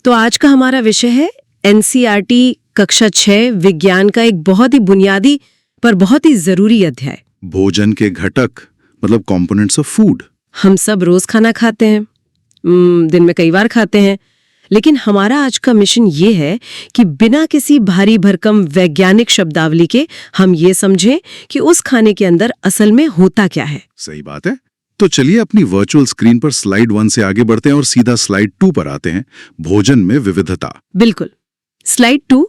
तो आज का हमारा विषय है एनसीईआरटी कक्षा 6 विज्ञान का एक बहुत ही बुनियादी पर बहुत ही जरूरी अध्याय। भोजन के घटक मतलब कंपोनेंट्स ऑफ फूड। हम सब रोज खाना खाते हैं, दिन में कई बार खाते हैं, लेकिन हमारा आज का मिशन ये है कि बिना किसी भारी भरकम वैज्ञानिक शब्दावली के हम ये समझें कि उस खाने के अंदर असल में होता क्या है। सही बात है। तो चलिए अपनी वर्चुअल स्क्रीन पर स्लाइड 1 से आगे बढ़ते हैं और सीधा स्लाइड 2 पर आते हैं, भोजन में विविधता। बिल्कुल। स्लाइड 2,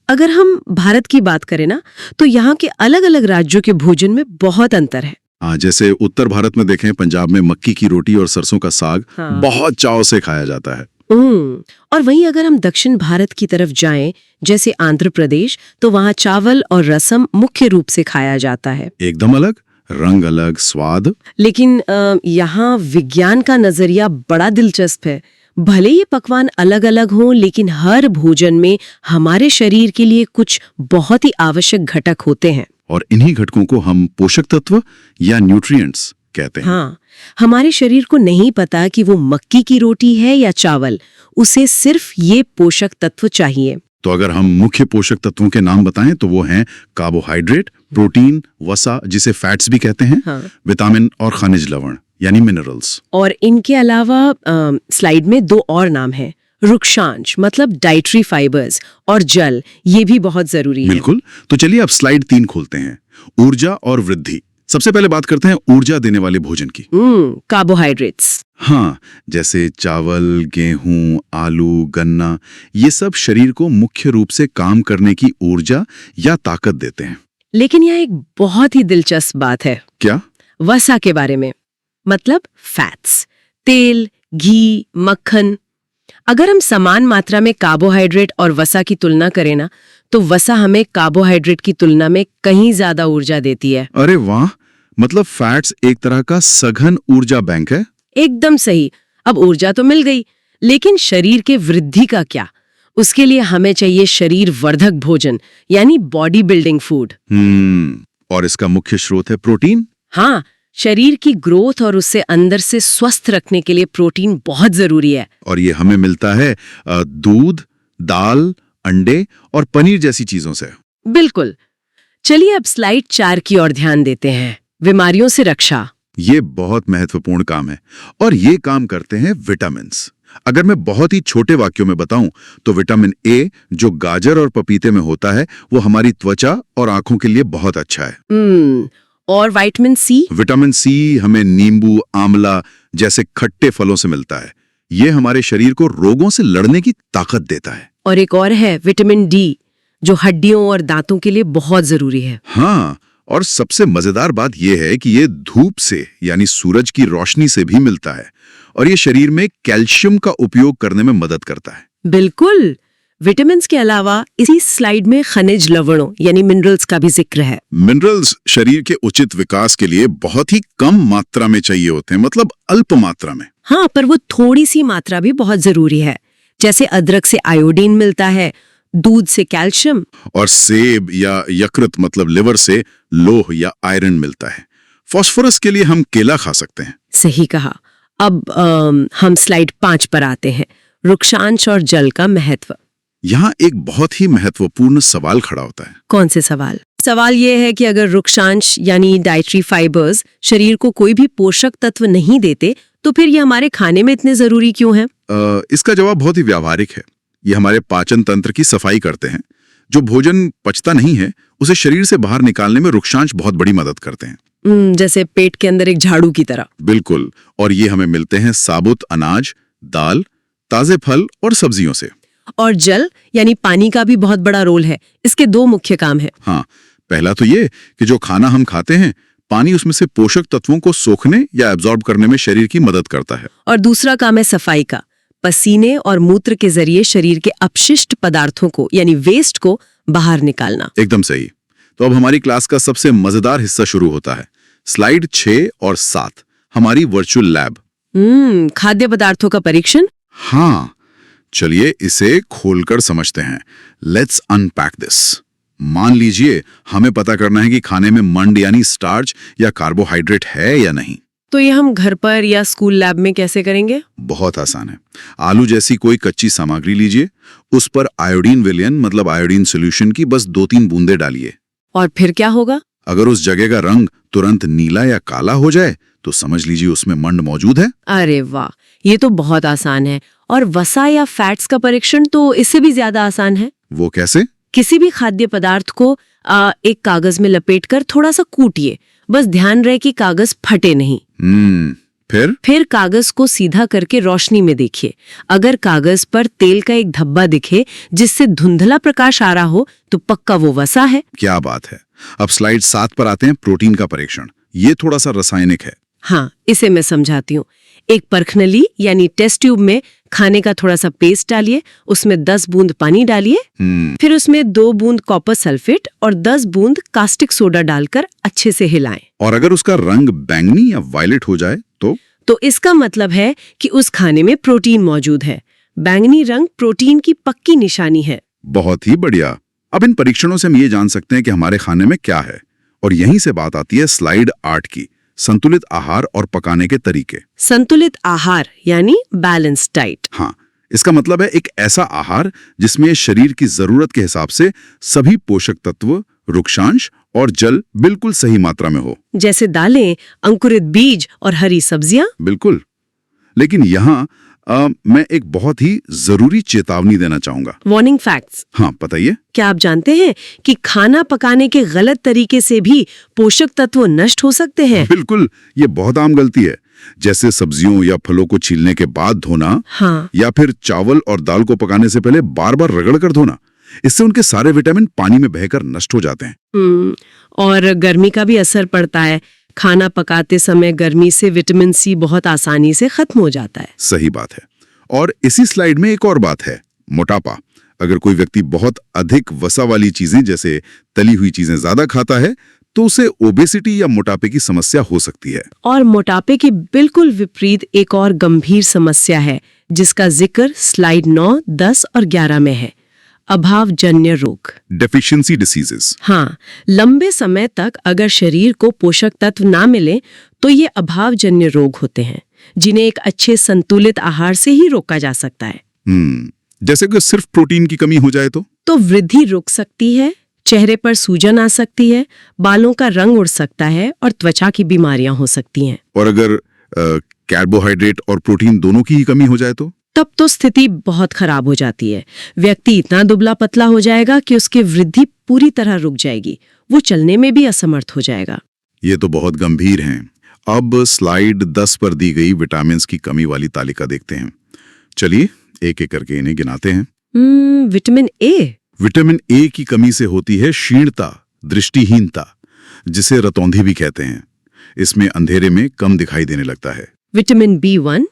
अगर हम भारत की बात करें ना, तो यहाँ के अलग अलग राज्यों के भोजन में बहुत अंतर है। हाँ, जैसे उत्तर भारत में देखें, पंजाब में मक्की की रोटी और सरसों का साग बहुत चाव से खाया जाता है। और वहीं अगर हम दक्षिण भारत की तरफ जाएं, जैसे आंध्र प्रदेश, तो वहाँ चावल और रसम मुख्य रूप से खाया जाता है। एकदम अलग, रंग अलग, स्वाद। लेकिन यहाँ विज्ञान का नजरिया बड़ा दिलचस्प है। भले ये पकवान अलग अलग हों, लेकिन हर भोजन में हमारे शरीर के लिए कुछ बहुत ही आवश्यक घटक होते हैं। और इन्हीं घटकों को हम पोषक तत्व या न्यूट्रिएंट्स कहते हैं। हाँ, हमारे शरीर को नहीं पता कि वो मक्की की रोटी है या चावल, उसे सिर्फ ये पोषक तत्व चाहिए। तो अगर हम मुख्य पोषक तत्वों के नाम बताएं तो वो हैं कार्बोहाइड्रेट, प्रोटीन, वसा जिसे फैट्स भी कहते हैं, विटामिन और खनिज लवण यानी मिनरल्स। और इनके अलावा स्लाइड में 2 और नाम हैं, रुक्षांश मतलब डाइटरी फाइबर्स, और जल, ये भी बहुत जरूरी है। बिल्कुल। तो चलिए अब स्लाइड 3 खोलते हैं, ऊर्जा और वृद्धि। सबसे पहले बात करते हैं ऊर्जा देने वाले भोजन की। कार्बोहाइड्रेट्स। हाँ, जैसे चावल, गेहूं, आलू, गन्ना, ये सब शरीर को मुख्य रूप से काम करने की ऊर्जा या ताकत देते हैं। लेकिन यह एक बहुत ही दिलचस्प बात है। क्या? वसा के बारे में, मतलब फैट्स, तेल, घी, मक्खन। अगर हम समान मात्रा में कार्बोहाइड्रेट और वसा की तुलना करें ना, तो वसा हमें कार्बोहाइड्रेट की तुलना में कहीं ज्यादा ऊर्जा देती है। अरे वाह, मतलब फैट्स एक तरह का सघन ऊर्जा बैंक है। एकदम सही। अब ऊर्जा तो मिल गई, लेकिन शरीर के वृद्धि का क्या? उसके लिए हमें चाहिए शरीर वर्धक भोजन, यानी बॉडी बिल्डिंग फूड। और इसका मुख्य स्रोत है प्रोटीन। हाँ, शरीर की ग्रोथ और उसे अंदर से स्वस्थ रखने के लिए प्रोटीन बहुत जरूरी है। और ये हमें मिलता है दूध, दाल, अंडे और पनीर जैसी चीजों से। बिल्कुल। चलिए अब स्लाइड 4 की ओर ध्यान देते हैं, बीमारियों से रक्षा। ये बहुत महत्वपूर्ण काम है और ये काम करते हैं विटामिन्स। अगर मैं बहुत ही छोटे वाक्यों में बताऊं तो विटामिन ए जो गाजर और पपीते में होता है, वो हमारी त्वचा और आंखों के लिए बहुत अच्छा है। और विटामिन सी? विटामिन सी हमें नींबू, आंवला जैसे खट्टे फलों से मिलता है। ये हमारे शरीर को रोगों से लड़ने की ताकत देता है। और एक और है विटामिन डी, जो हड्डियों और दांतों के लिए बहुत जरूरी है। हाँ, और सबसे मजेदार बात यह है कि ये धूप से यानी सूरज की रोशनी से भी मिलता है और ये शरीर में कैल्शियम का उपयोग करने में मदद करता है। बिल्कुल। विटामिन्स के अलावा इसी स्लाइड में खनिज लवणों यानी मिनरल्स का भी जिक्र है। मिनरल्स शरीर के उचित विकास के लिए बहुत ही कम मात्रा में चाहिए होते हैं, मतलब अल्प मात्रा में। हाँ, पर वो थोड़ी सी मात्रा भी बहुत जरूरी है। जैसे अदरक से आयोडीन मिलता है, दूध से कैल्शियम, और सेब या यकृत मतलब लिवर से लोह या आयरन मिलता है। फास्फोरस के लिए हम केला खा सकते हैं। सही कहा। अब हम स्लाइड 5 पर आते हैं, रुक्षांश और जल का महत्व। यहाँ एक बहुत ही महत्वपूर्ण सवाल खड़ा होता है। कौन से सवाल? सवाल ये है कि अगर रुक्षांश यानी डाइटरी फाइबर्स शरीर को कोई भी पोषक तत्व नहीं देते, तो फिर ये हमारे खाने में इतने जरूरी क्यों हैं? इसका जवाब बहुत ही व्यावहारिक है। ये हमारे पाचन तंत्र की सफाई करते हैं। जो भोजन पचता नहीं है, उसे शरीर से बाहर निकालने में रुक्षांश बहुत बड़ी मदद करते हैं। जैसे पेट के अंदर एक झाड़ू की तरह। बिल्कुल। और ये हमें मिलते हैं साबुत अनाज, दाल, ताजे फल और सब्जियों से। और जल यानी पानी का भी बहुत बड़ा रोल है। इसके 2 मुख्य काम हैं। हाँ, पहला तो ये कि जो खाना हम खाते हैं, पानी उसमें से पोषक तत्वों को सोखने या एब्जॉर्ब करने में शरीर की मदद करता है। और दूसरा काम है सफाई का। पसीने और मूत्र के जरिए शरीर के अपशिष्ट पदार्थों को यानी वेस्ट को बाहर निकालना। एकदम सही। तो अब हमारी क्लास का सबसे मजेदार हिस्सा शुरू होता है। स्लाइड 6 और 7, हमारी वर्चुअल लैब। खाद्य पदार्थों का परीक्षण। हाँ, चलिए इसे खोलकर समझते हैं। Let's unpack this. मान लीजिए हमें पता करना है कि खाने में मंड यानी स्टार्च या कार्बोहाइड्रेट है या नहीं। तो ये हम घर पर या स्कूल लैब में कैसे करेंगे? बहुत आसान है। आलू जैसी कोई कच्ची सामग्री लीजिए, उस पर आयोडीन विलयन मतलब आयोडीन सॉल्यूशन की बस 2-3 बूंदें डालिए। और फिर क्या होगा? अगर उस जगह का रंग तुरंत नीला या काला हो जाए तो समझ लीजिए उसमें मंड मौजूद है। अरे वाह, ये तो बहुत आसान है। और वसा या फैट्स का परीक्षण तो इससे भी ज्यादा आसान है। वो कैसे? किसी भी खाद्य पदार्थ को एक कागज में लपेटकर थोड़ा सा कूटिए। बस ध्यान रहे कि कागज फटे नहीं। फिर कागज को सीधा करके रोशनी में देखिए। अगर कागज पर तेल का एक धब्बा दिखे जिससे धुंधला प्रकाश आ रहा हो तो पक्का वो वसा है। क्या बात है। अब स्लाइड 7 पर आते हैं, प्रोटीन का परीक्षण। ये थोड़ा सा रासायनिक है। हाँ, इसे मैं समझाती हूँ। एक परखनली यानी टेस्ट ट्यूब में खाने का थोड़ा सा पेस्ट डालिए, उसमें 10 बूंद पानी डालिए, फिर उसमें 2 बूंद कॉपर सल्फेट और 10 बूंद कास्टिक सोडा डालकर अच्छे से हिलाएं। और अगर उसका रंग बैंगनी या वायलेट हो जाए तो इसका मतलब है कि उस खाने में प्रोटीन मौजूद है। बैंगनी रंग प्रोटीन की पक्की निशानी है। बहुत ही बढ़िया। अब इन परीक्षणों से हम ये जान सकते हैं कि हमारे खाने में क्या है। और यहीं से बात आती है स्लाइड 8 की, संतुलित आहार और पकाने के तरीके। संतुलित आहार यानी बैलेंस डाइट। हाँ, इसका मतलब है एक ऐसा आहार जिसमें शरीर की जरूरत के हिसाब से सभी पोषक तत्व, रुक्षांश और जल बिल्कुल सही मात्रा में हो। जैसे दालें, अंकुरित बीज और हरी सब्जियां। बिल्कुल। लेकिन यहाँ मैं एक बहुत ही जरूरी चेतावनी देना चाहूंगा। Warning facts. हाँ, बताइए। क्या आप जानते हैं कि खाना पकाने के गलत तरीके से भी पोषक तत्व नष्ट हो सकते हैं? बिल्कुल, ये बहुत आम गलती है। जैसे सब्जियों या फलों को छीलने के बाद धोना। हाँ। या फिर चावल और दाल को पकाने से पहले बार बार रगड़ कर धोना। इससे उनके सारे विटामिन पानी में बहकर नष्ट हो जाते हैं। और गर्मी का भी असर पड़ता है। खाना पकाते समय गर्मी से विटामिन सी बहुत आसानी से खत्म हो जाता है। सही बात है। और इसी स्लाइड में एक और बात है, मोटापा। अगर कोई व्यक्ति बहुत अधिक वसा वाली चीजें जैसे तली हुई चीजें ज्यादा खाता है तो उसे ओबेसिटी या मोटापे की समस्या हो सकती है। और मोटापे के बिल्कुल विपरीत एक और गंभीर समस्या है जिसका जिक्र स्लाइड 9, 10 और 11 में है, अभावजन्य रोग, डेफिशिएंसी डिसीजेस। हाँ, लंबे समय तक अगर शरीर को पोषक तत्व ना मिले तो ये अभावजन्य रोग होते हैं जिन्हें एक अच्छे संतुलित आहार से ही रोका जा सकता है। जैसे कि सिर्फ प्रोटीन की कमी हो जाए तो वृद्धि रुक सकती है, चेहरे पर सूजन आ सकती है, बालों का रंग उड़ सकता है और त्वचा की बीमारियां हो सकती हैं। और अगर कार्बोहाइड्रेट और प्रोटीन दोनों की ही कमी हो जाए तब तो स्थिति बहुत खराब हो जाती है। व्यक्ति इतना दुबला पतला हो जाएगा कि उसकी वृद्धि पूरी तरह रुक जाएगी, वो चलने में भी असमर्थ हो जाएगा। ये तो बहुत गंभीर हैं। अब स्लाइड 10 पर दी गई विटामिन की कमी वाली तालिका देखते हैं। चलिए एक एक करके इन्हें गिनाते हैं। Vitamin A. विटामिन ए की कमी से होती है क्षीणता, दृष्टिहीनता, जिसे रतौंधी भी कहते हैं। इसमें अंधेरे में कम दिखाई देने लगता है। विटामिन B1,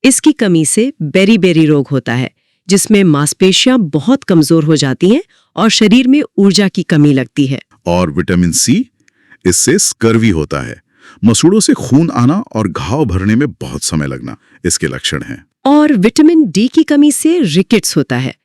इसकी कमी से बेरी-बेरी रोग होता है जिसमें मांसपेशियां बहुत कमजोर हो जाती हैं और शरीर में ऊर्जा की कमी लगती है। और विटामिन सी, इससे स्कर्वी होता है, मसूड़ों से खून आना और घाव भरने में बहुत समय लगना इसके लक्षण हैं। और विटामिन डी की कमी से रिकेट्स होता है,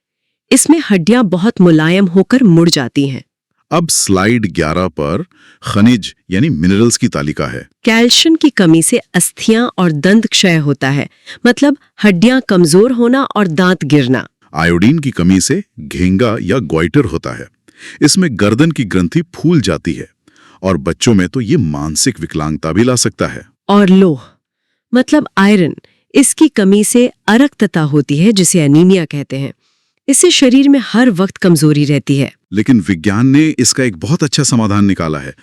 इसमें हड्डियां बहुत मुलायम होकर मुड़ जाती हैं। अब स्लाइड 11 पर खनिज यानी मिनरल्स की तालिका है। कैल्शियम की कमी से अस्थियां और दंत क्षय होता है, मतलब हड्डियां कमजोर होना और दांत गिरना। आयोडीन की कमी से घेंगा या ग्वाइटर होता है, इसमें गर्दन की ग्रंथि फूल जाती है और बच्चों में तो ये मानसिक विकलांगता भी ला सकता है। और लोह मतलब आयरन, इसकी कमी से अरक्तता होती है जिसे एनीमिया कहते हैं। इससे शरीर में हर वक्त कमजोरी रहती है। लेकिन विज्ञान ने इसका एक बहुत अच्छा समाधान निकाला है,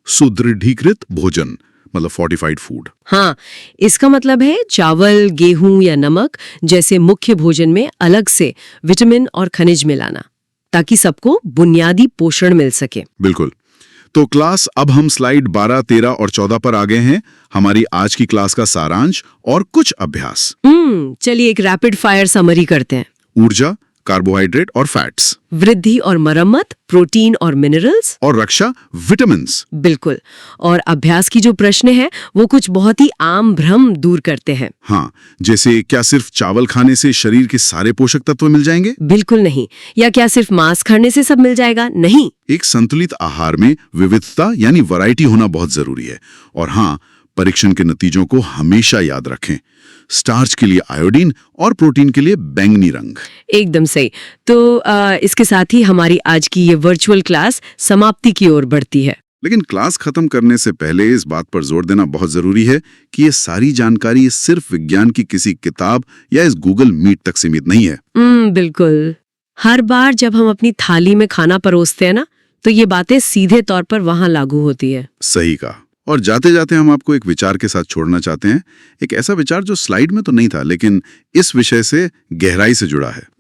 सुदृढ़ीकृत भोजन मतलब फोर्टिफाइड फूड। हाँ, इसका मतलब है चावल, गेहूं या नमक जैसे मुख्य भोजन में अलग से विटामिन और खनिज मिलाना ताकि सबको बुनियादी पोषण मिल सके। बिल्कुल। तो क्लास, अब हम स्लाइड 12, 13 और 14 पर आ गए हैं। हमारी आज की क्लास का सारांश और कुछ अभ्यास। चलिए एक रैपिड फायर समरी करते हैं। ऊर्जा, कार्बोहाइड्रेट और फैट्स, वृद्धि और मरम्मत, प्रोटीन और मिनरल्स, और रक्षा, विटामिन्स। बिल्कुल। और अभ्यास की जो प्रश्न है वो कुछ बहुत ही आम भ्रम दूर करते हैं। हाँ, जैसे क्या सिर्फ चावल खाने से शरीर के सारे पोषक तत्व मिल जाएंगे? बिल्कुल नहीं। या क्या सिर्फ मांस खाने से सब मिल जाएगा? नहीं। एक संतुलित आहार में विविधता यानी वैरायटी होना बहुत जरूरी है। और हाँ, परीक्षण के नतीजों को हमेशा याद रखें। स्टार्च के लिए आयोडीन और प्रोटीन के लिए बैंगनी रंग। एकदम सही। तो इसके साथ ही हमारी आज की ये वर्चुअल क्लास समाप्ति की ओर बढ़ती है। लेकिन क्लास खत्म करने से पहले इस बात पर जोर देना बहुत जरूरी है कि ये सारी जानकारी सिर्फ विज्ञान की किसी किताब या इस गूगल मीट तक सीमित नहीं है। बिल्कुल। हर बार जब हम अपनी थाली में खाना परोसते हैं ना, तो ये बातें सीधे तौर पर वहां लागू होती है। सही कहा। और जाते जाते हम आपको एक विचार के साथ छोड़ना चाहते हैं, एक ऐसा विचार जो स्लाइड में तो नहीं था लेकिन इस विषय से गहराई से जुड़ा है।